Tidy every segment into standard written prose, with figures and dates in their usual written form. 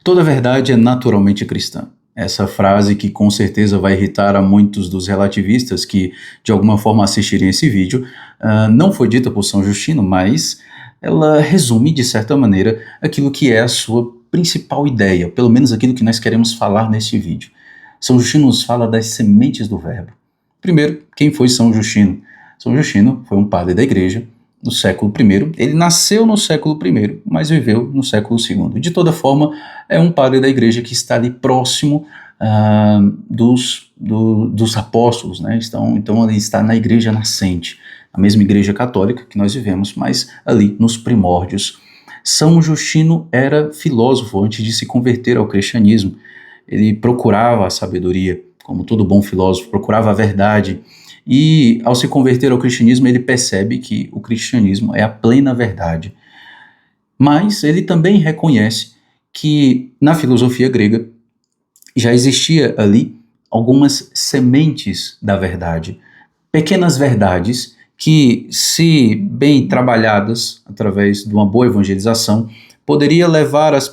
Toda verdade é naturalmente cristã. Essa frase que com certeza vai irritar a muitos dos relativistas que de alguma forma assistirem esse vídeo, não foi dita por São Justino, mas ela resume de certa maneira aquilo que é a sua principal ideia, pelo menos aquilo que nós queremos falar neste vídeo. São Justino nos fala das sementes do verbo. Primeiro, quem foi São Justino? São Justino foi um padre da igreja no século I. Ele nasceu no século I, mas viveu no século II. De toda forma, é um padre da igreja que está ali próximo dos apóstolos, né? Então ele está na igreja nascente, a mesma igreja católica que nós vivemos, mas ali nos primórdios. São Justino era filósofo antes de se converter ao cristianismo. Ele procurava a sabedoria, como todo bom filósofo, procurava a verdade. E ao se converter ao cristianismo, ele percebe que o cristianismo é a plena verdade. Mas ele também reconhece que na filosofia grega já existia ali algumas sementes da verdade, pequenas verdades que, se bem trabalhadas através de uma boa evangelização, poderiam levar as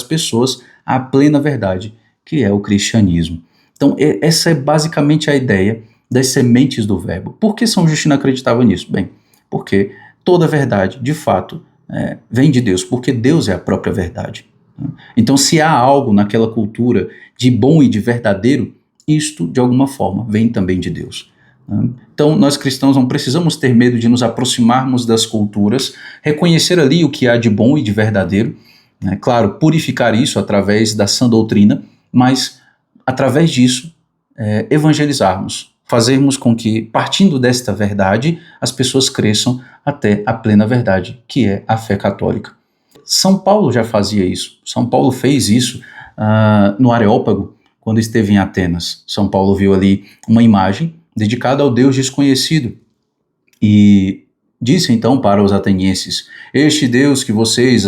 pessoas à plena verdade, que é o cristianismo. Então, essa é basicamente a ideia das sementes do verbo. Por que São Justino acreditava nisso? Bem, porque toda verdade, de fato, vem de Deus, porque Deus é a própria verdade. Então, se há algo naquela cultura de bom e de verdadeiro, isto, de alguma forma, vem também de Deus. Então, nós cristãos não precisamos ter medo de nos aproximarmos das culturas, reconhecer ali o que há de bom e de verdadeiro, claro, purificar isso através da sã doutrina, mas, através disso, evangelizarmos, fazermos com que, partindo desta verdade, as pessoas cresçam até a plena verdade, que é a fé católica. São Paulo já fazia isso. São Paulo fez isso no Areópago, quando esteve em Atenas. São Paulo viu ali uma imagem dedicada ao Deus desconhecido e disse então para os atenienses: este Deus que vocês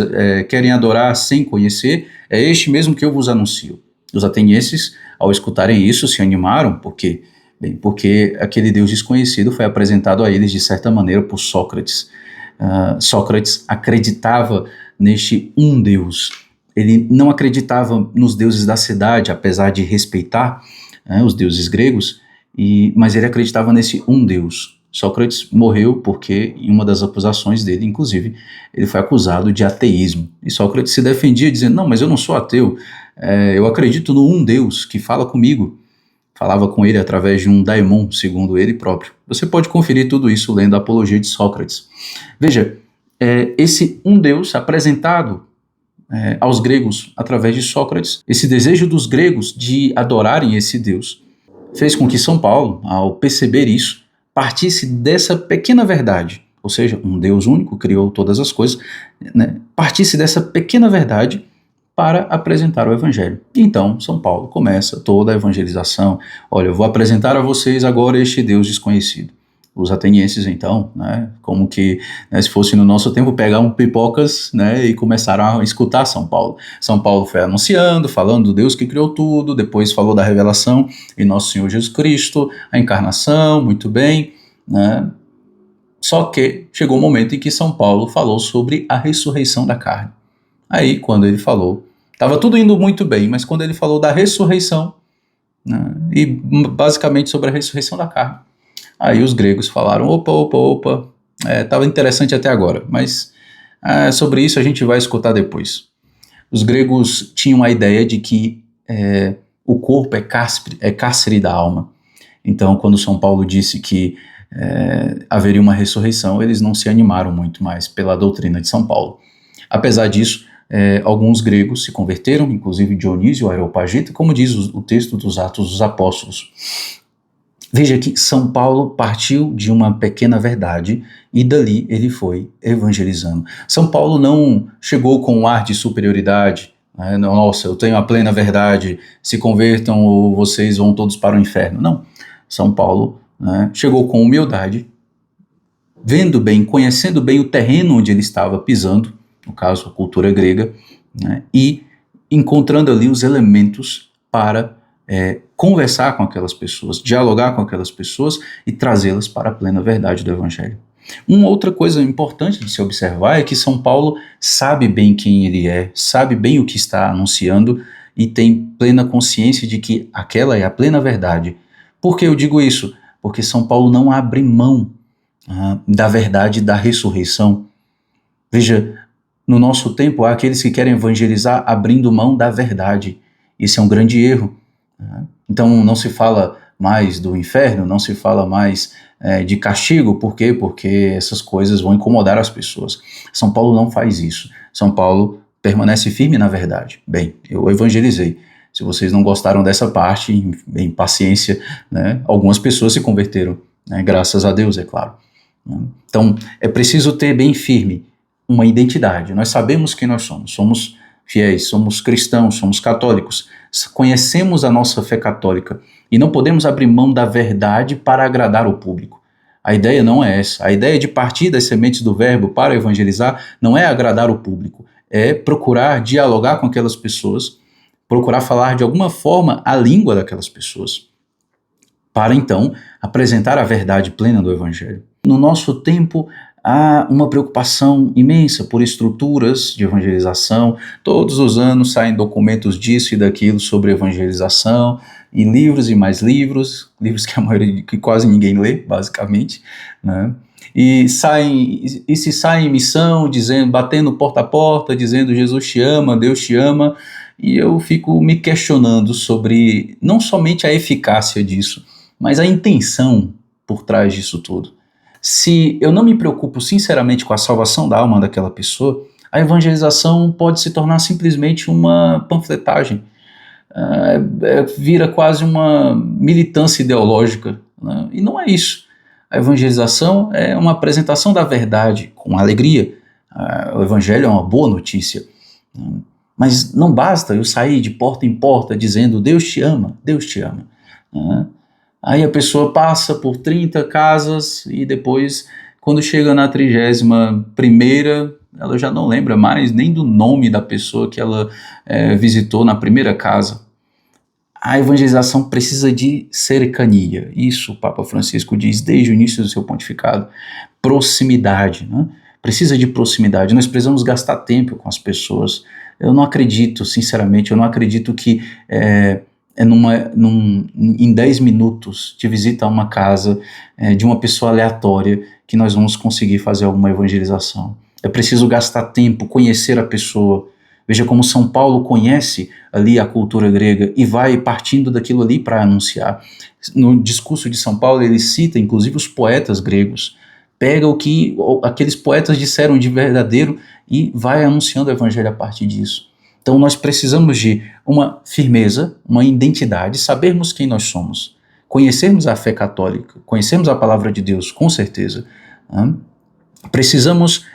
querem adorar sem conhecer, é este mesmo que eu vos anuncio. Os atenienses, ao escutarem isso, se animaram, porque aquele Deus desconhecido foi apresentado a eles de certa maneira por Sócrates. Sócrates acreditava neste um Deus. Ele não acreditava nos deuses da cidade, apesar de respeitar os deuses gregos, mas ele acreditava nesse um Deus. Sócrates morreu porque, em uma das acusações dele, inclusive, ele foi acusado de ateísmo. E Sócrates se defendia dizendo: não, mas eu não sou ateu, eu acredito no um Deus que fala comigo. Falava com ele através de um daimon, segundo ele próprio. Você pode conferir tudo isso lendo a Apologia de Sócrates. Veja, esse um Deus apresentado aos gregos através de Sócrates, esse desejo dos gregos de adorarem esse Deus, fez com que São Paulo, ao perceber isso, partisse dessa pequena verdade, ou seja, um Deus único criou todas as coisas, partisse dessa pequena verdade para apresentar o Evangelho. Então, São Paulo começa toda a evangelização. Olha, eu vou apresentar a vocês agora este Deus desconhecido. Os atenienses, então, como que se fosse no nosso tempo, pegaram pipocas e começaram a escutar São Paulo. São Paulo foi anunciando, falando do Deus que criou tudo, depois falou da revelação em Nosso Senhor Jesus Cristo, a encarnação, muito bem, Só que chegou um momento em que São Paulo falou sobre a ressurreição da carne. Aí, quando ele falou, estava tudo indo muito bem, mas quando ele falou da ressurreição, e basicamente sobre a ressurreição da carne, aí os gregos falaram: opa, estava interessante até agora, mas sobre isso a gente vai escutar depois. Os gregos tinham a ideia de que o corpo é cárcere da alma. Então, quando São Paulo disse que haveria uma ressurreição, eles não se animaram muito mais pela doutrina de São Paulo. Apesar disso, alguns gregos se converteram, inclusive Dionísio o Areopagita, como diz o texto dos Atos dos Apóstolos. Veja que São Paulo partiu de uma pequena verdade e dali ele foi evangelizando. São Paulo não chegou com um ar de superioridade, nossa, eu tenho a plena verdade, se convertam ou vocês vão todos para o inferno. Não, São Paulo chegou com humildade, vendo bem, conhecendo bem o terreno onde ele estava pisando, no caso a cultura grega, e encontrando ali os elementos para conversar com aquelas pessoas, dialogar com aquelas pessoas e trazê-las para a plena verdade do Evangelho. Uma outra coisa importante de se observar é que São Paulo sabe bem quem ele é, sabe bem o que está anunciando e tem plena consciência de que aquela é a plena verdade. Por que eu digo isso? Porque São Paulo não abre mão da verdade da ressurreição. Veja, no nosso tempo há aqueles que querem evangelizar abrindo mão da verdade. Isso é um grande erro. Então não se fala mais do inferno, não se fala mais de castigo. Por quê? Porque essas coisas vão incomodar as pessoas. São Paulo não faz isso. São Paulo permanece firme na verdade. Bem, eu evangelizei. Se vocês não gostaram dessa parte, em paciência, né, algumas pessoas se converteram, né, graças a Deus, é claro. Então, é preciso ter bem firme uma identidade. Nós sabemos quem nós somos. Somos fiéis, somos cristãos, somos católicos. Conhecemos a nossa fé católica e não podemos abrir mão da verdade para agradar o público. A ideia não é essa. A ideia de partir das sementes do verbo para evangelizar não é agradar o público, é procurar dialogar com aquelas pessoas, procurar falar de alguma forma a língua daquelas pessoas, para então apresentar a verdade plena do evangelho. No nosso tempo, há uma preocupação imensa por estruturas de evangelização. Todos os anos saem documentos disso e daquilo sobre evangelização, e livros e mais livros que a maioria, que quase ninguém lê, basicamente, né? E se sai em missão, dizendo, batendo porta a porta, dizendo Jesus te ama, Deus te ama, e eu fico me questionando sobre não somente a eficácia disso, mas a intenção por trás disso tudo. Se eu não me preocupo sinceramente com a salvação da alma daquela pessoa, a evangelização pode se tornar simplesmente uma panfletagem, vira quase uma militância ideológica, né? E não é isso. A evangelização é uma apresentação da verdade com alegria. O evangelho é uma boa notícia, né? Mas não basta eu sair de porta em porta dizendo Deus te ama, né? Aí a pessoa passa por 30 casas e depois, quando chega na 31ª, ela já não lembra mais nem do nome da pessoa que ela visitou na primeira casa. A evangelização precisa de cercania. Isso o Papa Francisco diz desde o início do seu pontificado. Proximidade, né? Precisa de proximidade. Nós precisamos gastar tempo com as pessoas. Eu não acredito, sinceramente, eu não acredito que em 10 minutos de visita a uma casa de uma pessoa aleatória que nós vamos conseguir fazer alguma evangelização. É preciso gastar tempo, conhecer a pessoa. Veja como São Paulo conhece ali a cultura grega e vai partindo daquilo ali para anunciar. No discurso de São Paulo ele cita inclusive os poetas gregos, pega o que aqueles poetas disseram de verdadeiro e vai anunciando o evangelho a partir disso. Então nós precisamos de uma firmeza, uma identidade, sabermos quem nós somos, conhecermos a fé católica, conhecermos a palavra de Deus, com certeza. Né? Precisamos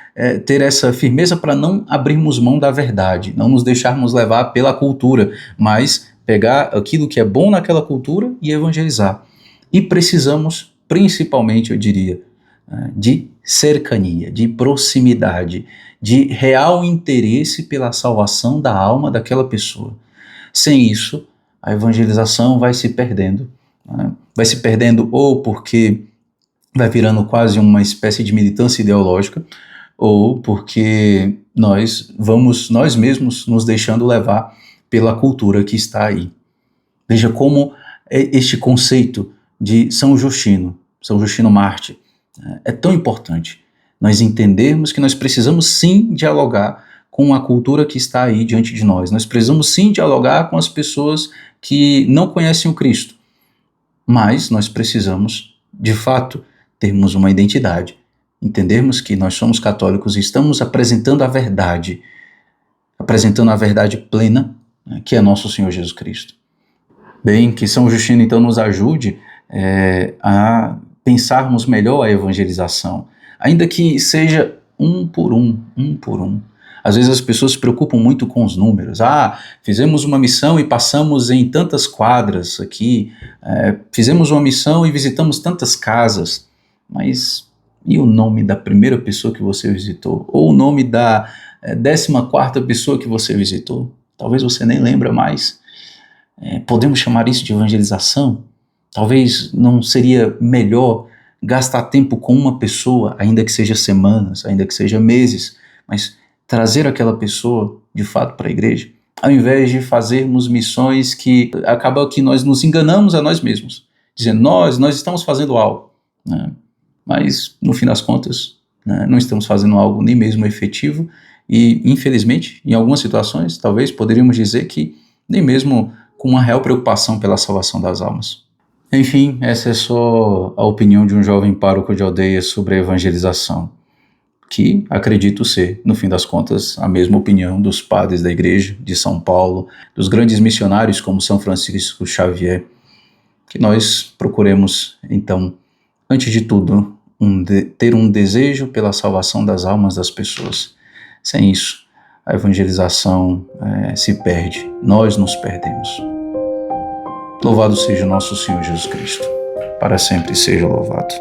ter essa firmeza para não abrirmos mão da verdade, não nos deixarmos levar pela cultura, mas pegar aquilo que é bom naquela cultura e evangelizar. E precisamos, principalmente, eu diria, de cercania, de proximidade, de real interesse pela salvação da alma daquela pessoa. Sem isso, a evangelização vai se perdendo. Né? Vai se perdendo ou porque vai virando quase uma espécie de militância ideológica, ou porque nós mesmos nos deixando levar pela cultura que está aí. Veja como este conceito de São Justino Mártir, é tão importante. Nós entendermos que nós precisamos sim dialogar com a cultura que está aí diante de nós. Nós precisamos sim dialogar com as pessoas que não conhecem o Cristo. Mas nós precisamos, de fato, termos uma identidade, entendermos que nós somos católicos e estamos apresentando a verdade plena, né, que é nosso Senhor Jesus Cristo. Bem, que São Justino então nos ajude a pensarmos melhor a evangelização, ainda que seja um por um. Às vezes as pessoas se preocupam muito com os números. Fizemos uma missão e passamos em tantas quadras aqui, fizemos uma missão e visitamos tantas casas, mas e o nome da primeira pessoa que você visitou? Ou o nome da 14ª pessoa que você visitou? Talvez você nem lembra mais. Podemos chamar isso de evangelização? Talvez não seria melhor gastar tempo com uma pessoa, ainda que seja semanas, ainda que seja meses, mas trazer aquela pessoa de fato para a igreja, ao invés de fazermos missões que acaba que nós nos enganamos a nós mesmos, dizendo nós estamos fazendo algo, né? Mas no fim das contas, né, não estamos fazendo algo nem mesmo efetivo e, infelizmente, em algumas situações, talvez poderíamos dizer que nem mesmo com uma real preocupação pela salvação das almas. Enfim, essa é só a opinião de um jovem pároco de aldeia sobre a evangelização, que acredito ser, no fim das contas, a mesma opinião dos padres da igreja de São Paulo, dos grandes missionários como São Francisco Xavier, que nós procuremos, então, antes de tudo, ter um desejo pela salvação das almas das pessoas. Sem isso, a evangelização se perde, nós nos perdemos. Louvado seja nosso Senhor Jesus Cristo, para sempre seja louvado.